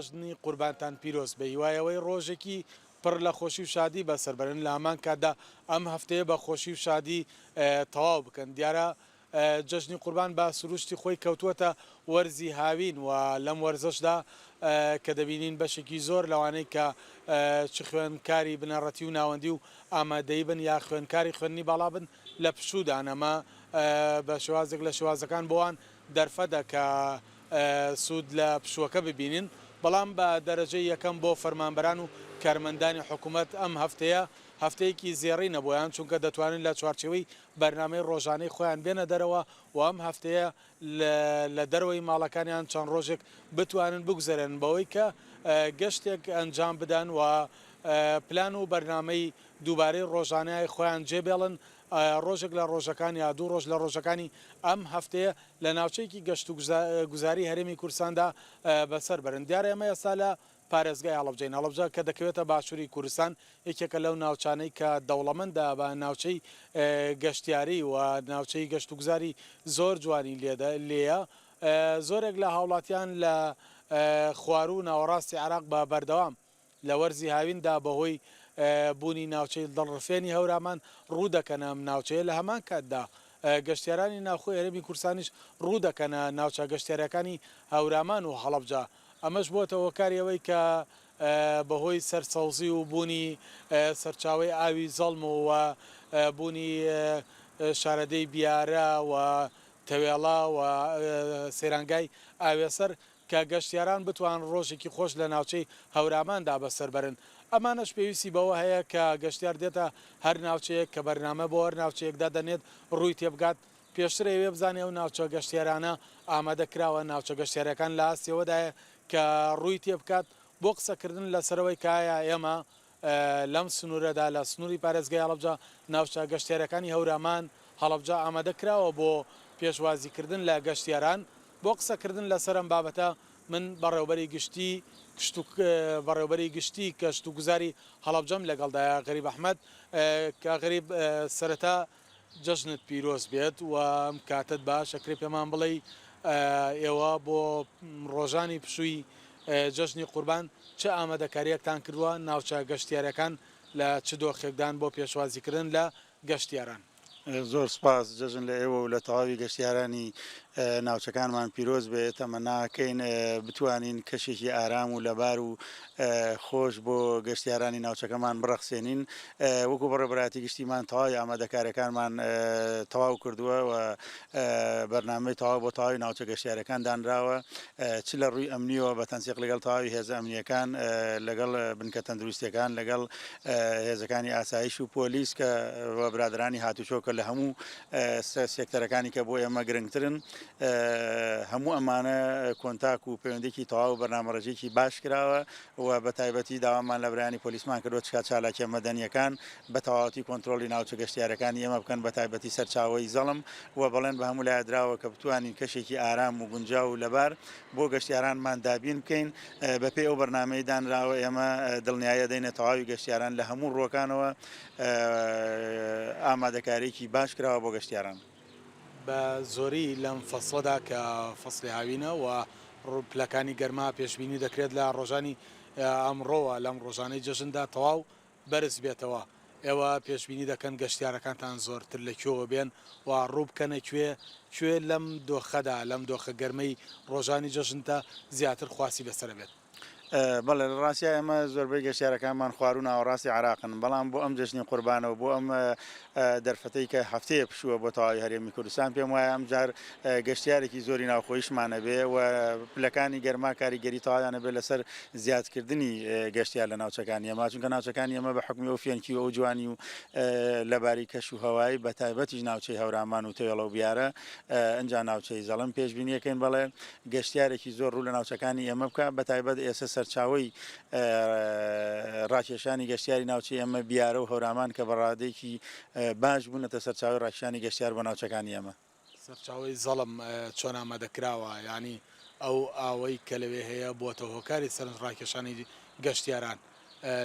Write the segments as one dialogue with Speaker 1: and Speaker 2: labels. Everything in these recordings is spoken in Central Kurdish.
Speaker 1: ژنی قوربانتان پیرۆز بە هیوایەوەی ڕۆژێکی پڕ لە خۆشی و شادی بەسەربەرن لە هەمان کاتدا ئەم هەفتەیە بە خۆشی و شادی تەواو بکەن دیارە جژنی قوربان بە سروشتی خۆی کەوتووەتە وەرزی هاوین و لەم وەرزشدا کە دەبینین بەشێکی زۆر لەوانەی کە چ خوێنکاری بنەڕەتی و ناوەندی و ئامادەی بن یا خوێنکاری خوێنی باڵا بن لە پشودانەمە بە شێوازێک لە شێوازەکان بۆوان دەرفەدە کە سوود لە پشووەکە ببینین بەڵام بە دەرەجەی یەکەم بۆ فەرمانبەران و کارمەندانی حکوومەت ئەم هەفتەیە هەفتەیەکی زێڕی نەبوویان چونکە دەتوانن لە چوارچەوەی بەرنامەی ڕۆژانەی خۆیان بێنە دەرەوە و ئەم هەفتەیە لە دەرەوەی ماڵەکانیان چەند ڕۆژێک بتوانن بگوزارن بەوەی کە گەشتێک ئەنجام بدەن و پلان و بەرنامەی دووبارەی ڕۆژانەیە خۆیان جێبێڵن ڕۆژێک لە ڕۆژەکان یا دوو ڕۆژ لە ڕۆژەکانی ئەم هەفتەیە لە ناوچەیەکی گەشت و گوزاری هەرێمی کوردستاندا بەسەر بەرن دیارە ئێمە ئێستا لە پارێزگای هەڵەبجەین هەڵەبجە کە دەکەوێتە باشووری کوردستان یەکێکە لەو ناوچانەی کە دەوڵەمەندە بە ناوچەی گەشتیاری و ناوچەی گەشت و گوزاری زۆر جوانی لێیە زۆرێک لە هاوڵاتیان لە خوار و ناوەڕاستی عراق بە بەردەوام لە وەرزی هاویندا بەهۆی بوونی ناوچەی دڵڕفێنی هەورامان ڕوو دەکەنە ناوچەیە لە هەمان کاتدا گەشتیارانی ناوخۆی هەرێمی کوردستانیش ڕوو دەکەنە ناوچە گەشتیارەکانی هەورامان و هەڵەبجە ئەمەش بۆتەوە کاریەوەی کە بەهۆی سەرسەوزی و بوونی سەرچاوی ئاوی زەڵم و بوونی شارەدەی بیارە و تەوێڵا و سەیرانگای ئاوێسەر کە گەشتیاران بتوان ڕۆژێکی خۆش لە ناوچەی هەوراماندا بەسەر بەرن ئەمانش پێویستی بەوە هەیە کە گەشتیار دێتە هەر ناوچەیەک کە بەرنامە بۆ هەر ناوچەیەکدا دەنێت ڕووی تێبگات پێشتر ئەوێ بزانێ و ناوچە گەشتیارانە ئامادەکراوە ناوچە گەشتیارەکان لە ئاسیەوەدایە کە ڕووی تێ بکات بۆ قسەکردن لەسەرەوەی کایە ئێمە لەم سنوورەدا لە سنووری پارێزگای هەڵەبجە ناوچە گەشتیارەکانی هەورامان هەڵەبجە ئامادەکراوە بۆ پێشوازیکردن لە گەشتیاران بۆ قسەکردن لەسەرم بابەتە من بەڕێوبەری گشتی کەشت و گوزاری هەڵەبجەم لەگەڵدایە غەریب ئەحمەد کە غەریب سەرەتا جەژنت پیرۆز بێت و ئەم کاتت باش ئەکرێ پێمان بڵێ ئێوە بۆ ڕۆژانی پشووی جەژنی قوربان چه ئامادەکاریەکتان کردووە ناوچە گەشتیارەکان لە چ دۆخێکدان بۆ پێشوازیکردن لە گەشتیاران
Speaker 2: زۆر سپاس جەژن لە ئێوە و لە تەواوی گەشتیارانی ناوچەکانمان پیرۆز بێت ئەمە ناکەین بتوانین کەشێکی ئارام و لەبار و خۆش بۆ گەشتیارانی ناوچەکەمان بڕەخسێنین وەکو بەڕێبەتی گشتیمان تەواوی ئامادەکارەکانمان تەواو کردووە و بەرنامەی تەواو بۆ تەواوی ناوچە گەشتیارەکان دانراوە چ لە ڕووی ئەمنیەوە بە تەنسیق لەگەڵ تەواوی هێزە ئەمنیەکان لەگەڵ بنکە تەندروستیەکان لەگەڵ هێزەکانی ئاسایش و پۆلیس کە برادرانی هاتوچۆکە لە هەموو سێکتەرەکانی کە بۆ ئێمە گرنگترن هەموو ئەمانە کۆنتاک و پەیوەندێکی تەواو بەرنامەڕێژێکی باش کراوە و بە تایبەتی داوامان لە برایانی پۆلیسمان کردوە چکات چالاکیە مەدەنیەکان بە تەواوەتی کۆنتترۆلی ناوچە گەشتیارەکانی ئێمە بکەن بە تایبەتی سەرچاوی زەڵم و بەڵێن بە هەموو لایەدراوە کە بتوانین کەشێکی ئارام و گونجاو و لەبار بۆ گەشتیارانمان دابین بکەین بەپێ ئەو بەرنامەی دانراوە ئێمە دڵنیایە دەینە تەواوی گەشتیاران لە هەموو ڕۆکانەوە ئامادەکاریی باش کراوە بۆ گەشتیاران
Speaker 1: بە زۆری لەم فەسڵەدا کە فەسلی هاوینە و ڕووپلەکانی گەرما پێشببینی دەکرێت لە ڕۆژانی ئەمڕۆوە لەم ڕۆژانەی جەژندا تەواو بەرز بێتەوە ئێوە پێشببینی دەکەن گەشتیارەکانتان زۆرتر لەکوێوە بێن و ڕوو بکەنە کوێ لەم دۆخەدا لەم دۆخە گەرمەی ڕۆژانی جەژندا زیاتر خواسی بەسەر بێت
Speaker 2: بەڵێ لە ڕاستی ئێمە زۆربەی گەشتیارەکانمان خوار و ناوەڕاستی عراقن بەڵام بۆ ئەم جەژنی قوربانەوە بۆ ئەم دەرفەتەی کە هەفتەیە پشووە بۆ تەواوی هەرێمی کوردستان پێم وایە ئەم جار گەشتیارێکی زۆری ناوخۆیشمانە بێ و پلەکانی گەرما کاریگەری تەواویانە بێ لەسەر زیادکردنی گەشتیار لە ناوچەکانی ئێمە چونکە ناوچەکانی ئێمە بە حکمی و فێنکی و ئەو جوانی و لەباری کەش و هەوایی بە تایبەتیش ناوچەی هەورامان و تێڵە و بیارە ئەنجا ناوچەی زەڵم پێشبینیەکەین بەڵێ گەشتیارێکی زۆر ڕوو لە ناوچەکانی ئێمە بکە بە تایبەت ئێستا سەرچاوی ڕاکێشانی گەشتیاری ناوچەی ئێمە بیارە و هەورامان کە بەڕادێکی باش بوونەتە سەرچاوی ڕاکێشانی گەشتیار بۆ ناوچەکانی ئێمە
Speaker 1: سەرچاوی زەڵم چۆن ئامادەکراوە ینی ئەو ئاوەی کە لەوێ هەیە بۆتە هۆکاری سەرنج ڕاکێشانی گەشتیاران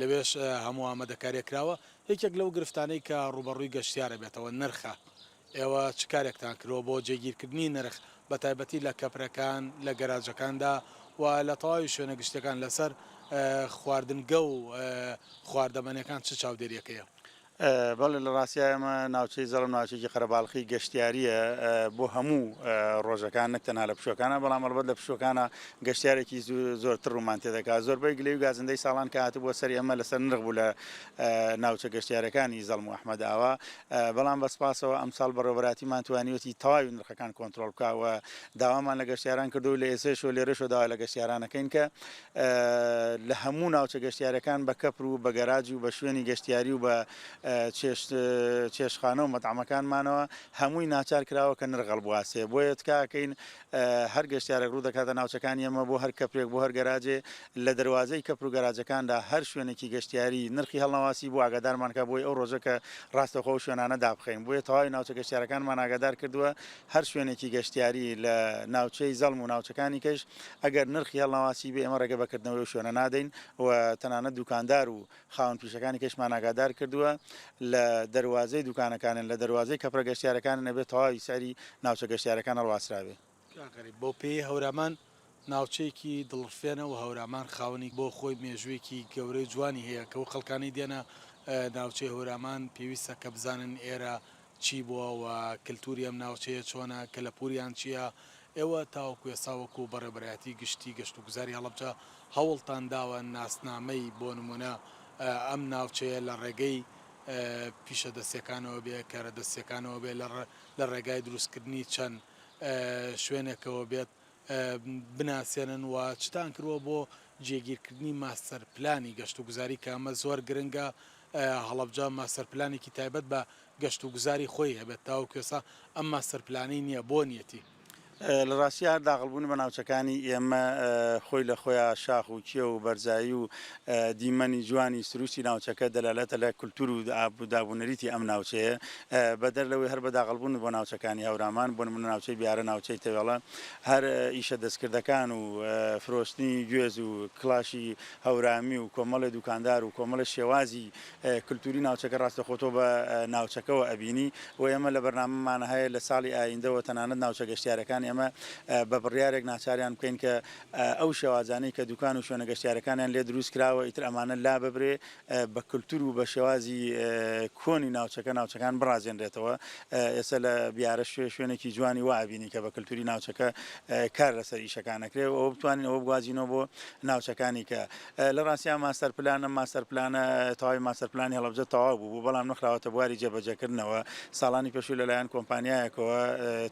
Speaker 1: لەوێش هەموو ئامادەکاریەکراوە یەکێک لەو گرفتانەی کە ڕوبەڕووی گەشتیارە بێتەوە نرخە ئێوە چ کارێکتان کردەوە بۆ جێگیرکردنی نرخ بە تایبەتی لە کەپرەکان لە گەراجەکاندا و لە تەواوی شوێنە گشتەکان لەسەر خواردنگە و خواردەمەنەکان چ چاودێریەکەیە؟
Speaker 2: بەڵێ لە ڕاستیە ئەمە ناوچەی زەڵم ناوچێکی قەرەباڵغی گەشتیاریە بۆ هەموو ڕۆژەکان نەک تەنها لە پشوەکانە بەڵام هەڵبەت لە پشوەکانە گەشتیارێکی زۆرتر ڕوومان تێدەکات زۆربەی گلەی و گازندەی ساڵان کە هاتبووە سەری ئەمە لەسەر نرخ بوو لە ناوچە گەشتیارەکانی زەڵم و ئەحمەد ئاوا بەڵام بەسپاسەوە ئەمساڵ بەڕێوەبەراتیمان توانیوەتی تەواوی نرخەکان کۆنتترۆل بکەوە داوامان لە گەشتیاران کردو و لە ئێسێش و لێرەشەوە داوا لە گەشتیارانەکەین کە لە هەموو ناوچە گەشتیارەکان بە کەپر و بە گەراج و بە شوێنی گەشتیاری و بە چێشخانە و مەتعەمەکانمانەوە هەمووی ناچار کراوە کە نرخ هەڵبواسێ بۆیە تکاکەین هەر گەشتیارێک ڕوو دەکاتە ناوچەکانی ئەمە بۆ هەر کەپرێک بۆ هەر گەراجێ لە دەواازەی کەپر و گەراجەکاندا هەر شوێنێکی گەشتیاری نرخی هەڵنەواسی بۆ ئاگادارمانکە بۆی ئەو ڕۆژەکە ڕاستەخۆ شوێنانە دابخین بۆیە تەواوی ناوچە گەشتیارەکانمان ئاگادار کردووە هەر شوێنێکی گەشتیاری لە ناوچەی زەڵم و ناوچەکانی کەش ئەگەر نرخی هەڵنەواسی بێ ئەمە ڕێگە بەکردنەوەی شوێنە نادەین و تەنانەت دوکاندار و خاوەن پیشەکانی کەشمان ئاگادار کردووە لە دەواازەی دوکانەکانن لە دەواازەی کەپرە گەشتیارەکان نەبێت تەواوی سەری ناوچە گەشتیارەکان هەڵواسراوێ
Speaker 1: بۆ پێی هەورامان ناوچەیەکی دڵفێنە و هەورامان خاوەنی بۆ خۆی مێژوویەکی گەورەی جوانی هەیە کە و خەڵکانی دێنە ناوچەی هەورامان پێویستە کە بزانن ئێرە چی بووە و کللتوری ئەم ناوچەیە چۆنە کە لە پوریان چییە ئێوە تاوەکو ێساوەکو بەڕێبەتی گشتی گەشت و گوزاری هەڵبجە هەوڵتان داوە ناسنامەی بۆ نمونە ئەم ناوچەیە لە ڕێگەی پیشە دەستەکانەوە بێ کارە دەستەکانەوە بێ لە ڕێگای دروستکردنی چەند شوێنێکەوە بێت بناسیێنن و چتان کردووە بۆ جێگیرکردنی ماستەر پلانی گەشت و گوزاری کە ئەمە زۆر گرنگە هەڵەبجا ماستەر پلانێکی تایبەت بە گەشت و گوزاری خۆی هەبێت تاو کوێسا ئەم ماستەر پلانی نییە بۆ نیەتی
Speaker 2: لە ڕاستی هەر داغڵبوون بە ناوچەکانی ئێمە خۆی لە خۆیان شاخ و کێ و بەرزایی و دیمەنی جوانی سروشتی ناوچەکە دەلالەتە لە کولتور و دابوونەریتی ئەم ناوچەیە بەدەر لەوەی هەر بە داغڵبوون بۆ ناوچەکانی هەورامان بۆ من ناوچەی بیارە ناوچەی تەوێڵە هەر ئیشە دەستکردەکان و فرۆشتنی گوێز و کلاشی هەورامی و کۆمەڵی دوکاندار و کۆمەڵە شێوازی کولتوری ناوچەکە ڕاستەخۆتۆ بە ناوچەکەەوە ئەبینی و ئێمە لە بەرنامەمان هەیە لە ساڵی ئایندەوە تەنانەت ناوچە گەشتیارەکان ئەمە بە بڕیارێک ناچاریان بکەین کە ئەو شێوازانەی کە دوکان و شوێنە گەشتیارەکانیان لێ دروست کراوە ئیتر ئەمانە لا ببرێ بە کولتور و بە شێوازی کۆنی ناوچەکان بڕازێنرێتەوە ئێستا لە بیارە شوێنێکی جوانی وابینی کە بە کولتوری ناوچەکە کار لەسەر ئیشەکانەکرێ ئەو بتوانین ئەوە بگوازینەوە بۆ ناوچەکانی کە لە ڕاستیان ماستەر پلانە تەواوی ماستەر پلانی هەڵەبجە تەواو بوو بەڵام نەخراوەتە بواری جێبەجێکردنەوە ساڵانی پێشوو لەلایەن کۆمپانیایەکەوە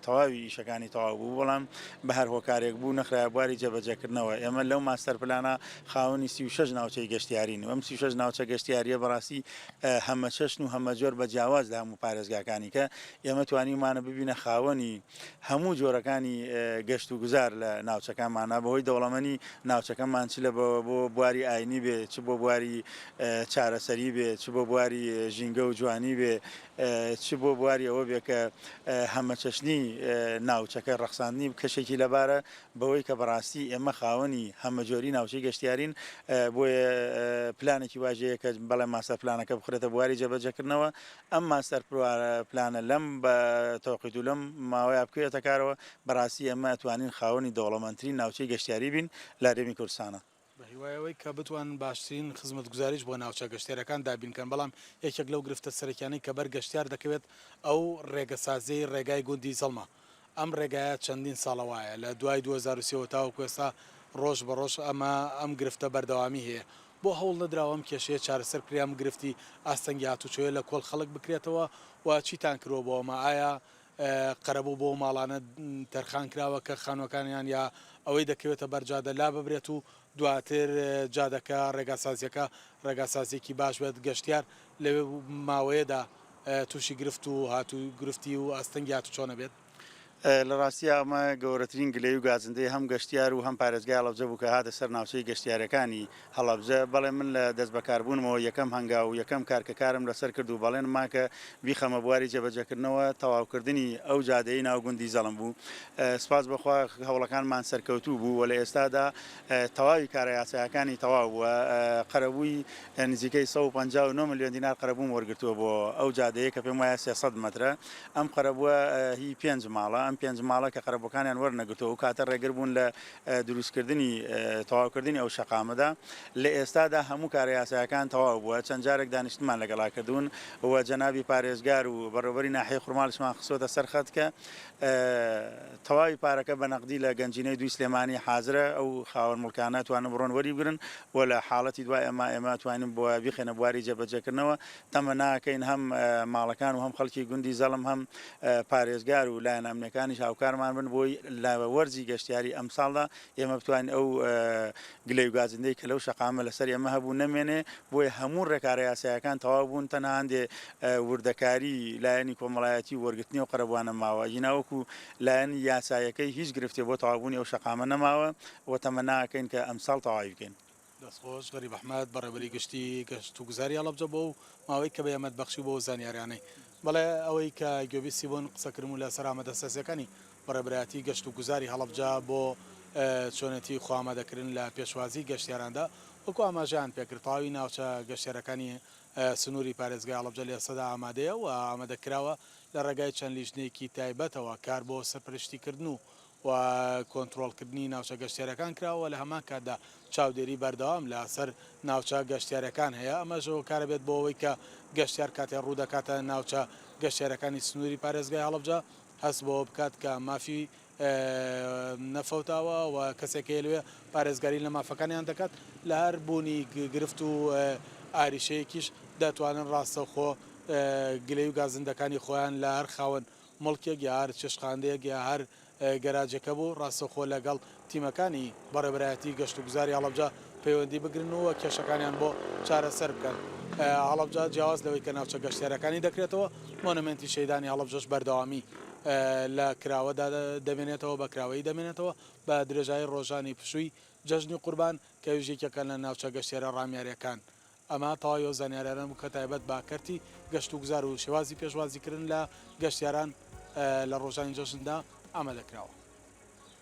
Speaker 2: تەواوی ئیشەکانی تەواو بوو بەڵام بە هەر هۆکارێک بوو نەخرای بواری جێبەجێکردنەوە ئێمە لەو ماستەر پلانە خاوەنی 36 ناوچەی گەشتیارین و ئەم 36 ناوچە گەشتیاریە بەڕاستی هەمە چەشن و هەمە جۆر بە جیاواز لە هەموو پارێزگاکانی کە ئێمە توانیمانە ببینە خاوەنی هەموو جۆرەکانی گەشت و گوزار لە ناوچەکانمانە بەهۆی دەوڵەمەنی ناوچەکەمان چ لە بۆ بواری ئاینی بێ چ بۆ بواری چارەسەری بێ چ بۆ بواری ژینگە و جوانی بێ چ بۆ بواری ئەوە بێ کە هەمە چەشنی ناوچەکە ڕەخساندنی کەشێکی لەبارە بەوەی کە بەڕاستی ئێمە خاوەنی هەمەجۆری ناوچەی گەشتیارین بۆیە پلانێکی واژەیە کە بەڵێ ماستەر پلانەکە بخرێتە بواری جێبەجێکردنەوە ئەم ماستەر پلانە لەم بە تەوقیت و لەم ماوەیە بکوێتە کارەوە بەڕاستی ئەمە توانین خاوەنی دەوڵەمەندترین ناوچەی گەشتیاری بین لە هەرێمی کوردستانە
Speaker 1: هیوایەوەی کە بتوان باشترین خزمەت گوزاریش بۆ ناوچە گەشتێرەکان دابینکەن بەڵام یەکێک لەو گرفتە سەرەکیانەی کە بەر گەشتیار دەکەوێت ئەو ڕێگەسازی ڕێگای گوندی زەڵمە ئەم ڕێگایە چەندین ساڵەوایە لە دوای 2023 تاوەکو ئێستا ڕۆژ بە ڕۆژ ئەم گرفتە بەردەوامی هەیە بۆ هەوڵ نەدراوەم کێشەیە چارەسەر کریام گرفتی ئاستەنگی هاتوچۆیە لە کۆڵ خەڵک بکرێتەوە و چیتان کردەوە بۆمە ئایا قەرەبوو بۆ ماڵانە تەرخان کراوە کە خانوەکانیان یا ئەوەی دەکەوێتە بەرجادە لا ببرێت و دواتر جادەکە ڕێگاسازیەکە ڕێگاسازیێکی باش بێت گەشتیار لەوێ ماوەیەدا تووشی گرفت و هاتوو گرفتی و ئاستەنگی هاتو چۆنە بێت
Speaker 2: لە ڕاستی ئەمە گەورەترین گلەی و گازندەی هەم گەشتیار و هەم پارێزگای هەڵەبجە بوو کە هاتە سەر ناوچەی گەشتیارەکانی هەڵەبجە بەڵێ من لە دەست بەکاربوونمەوە یەکەم هەنگاو و یەکەم کارکەکارم لەسەر کرد و بەڵێن ماکە بیخەمە بواری جێبەجێکردنەوە تەواوکردنی ئەو جادەی ناوگوندی زەڵم بوو سپاس بەخوا هەوڵەکانمان سەرکەوتوو بوو و لە ئێستادا تەواوی کارە یاسایەکانی تەواو بووە قەرەبووی نزیکەی 159 ملیۆن دینار قەرەبووم وەرگرتووە بۆ ئەو جادەیە کە پێم وایە 300 مەترە ئەم قەرەبووە هی 5 ماڵە ئەم پێنج ماڵە کە قەرەبەکانیان وەرنەگرتەوە و کاتە ڕێگر بوون لە دروستکردنی تەواوکردنی ئەو شەقامەدا لە ئێستادا هەموو کارە یاسایەکان تەواو بووە چەند جارێک دانیشتمان لەگەڵا کردوون و جەنابی پارێزگار و بەڕێوەبەری ناحیەی خوڕماڵیشمان خسۆتە سەر خەت کە تەواوی پارەکە بە نەقدی لە گەنجینەی دوی سلێمانی حازرە ئەو خاوەن مڵکانە توانن بڕۆن وەری بگرن و لە حاڵەتی دوای ئێمە توانین بۆ بیخێنە بواری جێبەجێکردنەوە تەمە ناکەین هەم ماڵەکان و هەم خەڵکی گوندی زەڵم هەم پارێزگار و لایەن ئەمنیەکانیش هاوکارمان بن بۆی لە وەرزی گەشتیاری ئەم ساڵدا ئێمە بتوانین ئەو گلەی و گازندەی کە لەو شەقامە لەسەر ئێمە هەبوو نەمێنێ بۆی هەموو ڕێکارە یاسایەکان تەواو بوون تەنها هەندێ وردەکاری لایەنی کۆمەڵایەتی وەرگرتنی و قەرەبوانە ماوە یناوەکو لایەن یاسایەکەی هیچ گرفتێ بۆ تەواوبوونی ئەو شەقامە نەماوە و تەمە ناکەین کە ئەمساڵ تەواوی بکەین.
Speaker 1: دەستخۆش غەریب ئەحمەد بەڕێوەبەری گشتی گەشت و گوزاری هەڵەبجە بۆ و ماوەی کە بە ئێمەت بەخشی بۆ زانیاریانەی بەڵێ ئەوەی کە گوێبیستی بوون قسەکردم و لە سەر ئامادەسازیەکانی بەڕێبەتی گەشت و گوزاری هەڵەبجە بۆ چۆنێتی خۆئامادەکردن لە پێشوازی گەشتیاراندا وەکو ئاماژەیان پێکردتەواوی ناوچە گەشتیارەکانی سنووری پارێزگای هەڵەبجە لە ئێستادا ئامادەیە و ئامادەکراوە لە ڕێگای چەند لیژنەیەکی تایبەتەوە کار بۆ سەرپەرشتیکردن و کۆنتترۆلکردنی ناوچە گەشتیارەکان کراوە لە هەمان کاتدا چاودێری بەردەوام لە سەر ناوچە گەشتیارەکان هەیە ئەمەژەوە کارە بێت بۆ ئەوەی کە گەشتیار کاتێ ڕوودەکاتە ناوچە گەشتیارەکانی سنووری پارێزگای هەڵەبجە هەست بۆ بکات کە مافی نەفەوتاوە و کەسێک لێ پارێزگاری لە مافەکانیان دەکات لە هەر بوونی گرفت و ئاریشەیەکیش دەتوانن ڕاستەوخۆ گلەی و گازندەکانی خۆیان لە هەر خاوەن مڵکێک یا هەر چشخاندەیەک یا هەر گەراجەکە بوو ڕاستەخۆ لەگەڵ تیمەکانی بەڕێبەتی گەشت و گوزاری هەڵەبجە پەیوەندی بگرنەوە کێشەکانیان بۆ چارەسەر بکەن. هەڵەبجە جیاواز لەوەی کە ناوچە گەشتیارەکانی دەکرێتەوە مۆنمنتی شەیدانی هەڵەبجەش بەردەوامی لە کراوەدا دەمێنێتەوە بە کراوەی دەمێنێتەوە بە درێژایی ڕۆژانی پشووی جەژنی قوربان کە وێژێکەکە لە ناوچە گەشتیارە ڕامیاریەکان ئەمە تەواوی زانیاریان بوو کە تایبەت با کەرتی گەشت و گوزار و شێوازی پێشوازیکردن لە گەشتیاران لە ڕۆژانی جەژندا ئامادەکراوە.